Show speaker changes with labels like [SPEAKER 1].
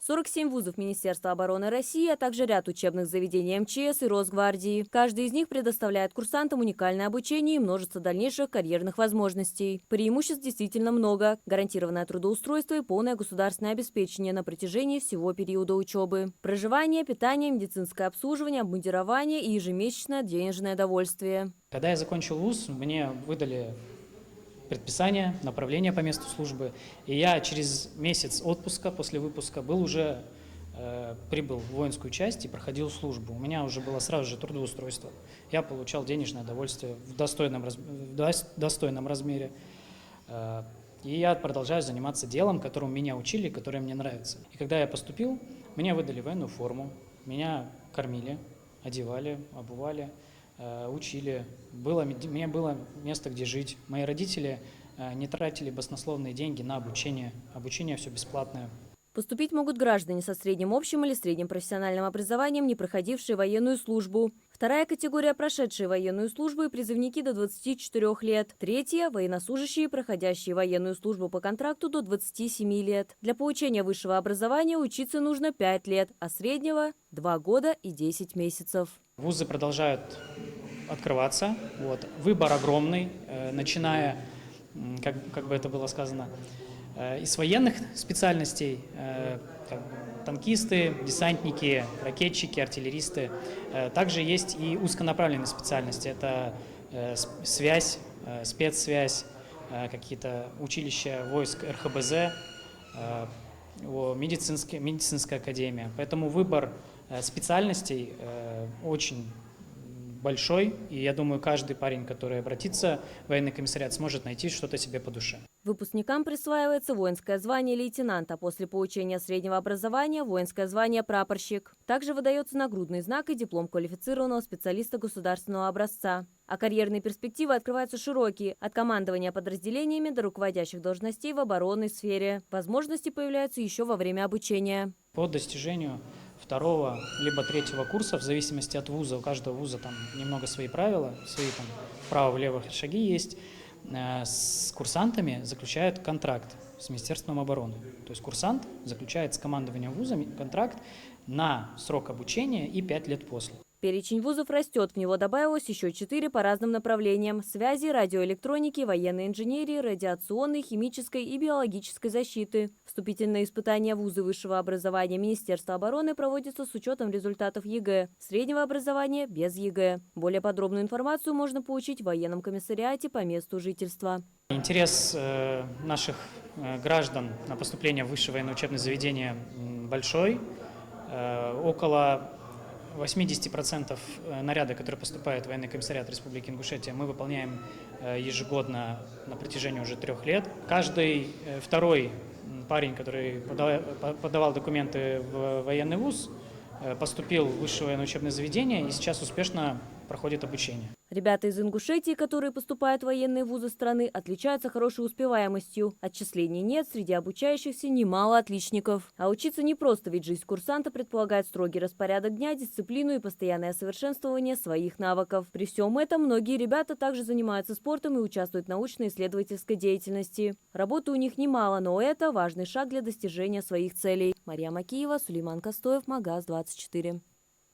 [SPEAKER 1] 47 вузов Министерства обороны России, а также ряд учебных заведений МЧС и Росгвардии. Каждый из них предоставляет курсантам уникальное обучение и множество дальнейших карьерных возможностей. Преимуществ действительно много. Гарантированное трудоустройство и полное государственное обеспечение на протяжении всего периода учебы. Проживание, питание, медицинское обслуживание, обмундирование и ежемесячное денежное довольствие.
[SPEAKER 2] Когда я закончил вуз, мне выдали предписание, направление по месту службы. И я через месяц отпуска после выпуска прибыл в воинскую часть и проходил службу. У меня уже было сразу же трудоустройство. Я получал денежное довольствие в достойном размере. И я продолжаю заниматься делом, которым меня учили, которое мне нравится. И когда я поступил, мне выдали военную форму, меня кормили, одевали, обували, учили. Мне было место, где жить. Мои родители не тратили баснословные деньги на обучение. Обучение все бесплатное.
[SPEAKER 1] Поступить могут граждане со средним общим или средним профессиональным образованием, не проходившие военную службу. Вторая категория – прошедшие военную службу и призывники до 24 лет. Третья – военнослужащие, проходящие военную службу по контракту до 27 лет. Для получения высшего образования учиться нужно 5 лет, а среднего – 2 года и 10 месяцев.
[SPEAKER 2] Вузы продолжают открываться. Выбор огромный, начиная, как бы это было сказано, из военных специальностей, танкисты, десантники, ракетчики, артиллеристы. Также есть и узконаправленные специальности. Это связь, спецсвязь, какие-то училища войск РХБЗ, медицинская академия. Поэтому выбор специальностей очень большой, и я думаю, каждый парень, который обратится в военный комиссариат, сможет найти что-то себе по душе.
[SPEAKER 1] Выпускникам присваивается воинское звание лейтенанта, а после получения среднего образования – воинское звание прапорщик. Также выдается нагрудный знак и диплом квалифицированного специалиста государственного образца. А карьерные перспективы открываются широкие – от командования подразделениями до руководящих должностей в оборонной сфере. Возможности появляются еще во время обучения.
[SPEAKER 2] По достижению второго либо третьего курса, в зависимости от вуза, у каждого вуза там немного свои правила, свои там вправо-влево шаги есть, с курсантами заключают контракт с Министерством обороны. То есть курсант заключает с командованием вуза контракт на срок обучения и 5 лет после.
[SPEAKER 1] Перечень вузов растет, в него добавилось еще 4 по разным направлениям – связи, радиоэлектроники, военной инженерии, радиационной, химической и биологической защиты. Вступительные испытания в вузы высшего образования Министерства обороны проводятся с учетом результатов ЕГЭ, среднего образования – без ЕГЭ. Более подробную информацию можно получить в военном комиссариате по месту жительства.
[SPEAKER 2] Интерес наших граждан на поступление в высшее военное учебное заведение большой. Около 80% наряда, которые поступают в военный комиссариат Республики Ингушетия, мы выполняем ежегодно на протяжении уже 3 лет. Каждый второй парень, который подавал документы в военный вуз, поступил в высшее военное учебное заведение и сейчас успешно проходит обучение.
[SPEAKER 1] Ребята из Ингушетии, которые поступают в военные вузы страны, отличаются хорошей успеваемостью. Отчислений нет, среди обучающихся немало отличников. А учиться непросто, ведь жизнь курсанта предполагает строгий распорядок дня, дисциплину и постоянное совершенствование своих навыков. При всем этом многие ребята также занимаются спортом и участвуют в научно-исследовательской деятельности. Работы у них немало, но это важный шаг для достижения своих целей. Мария Макиева, Сулейман Костоев, Магаз 24.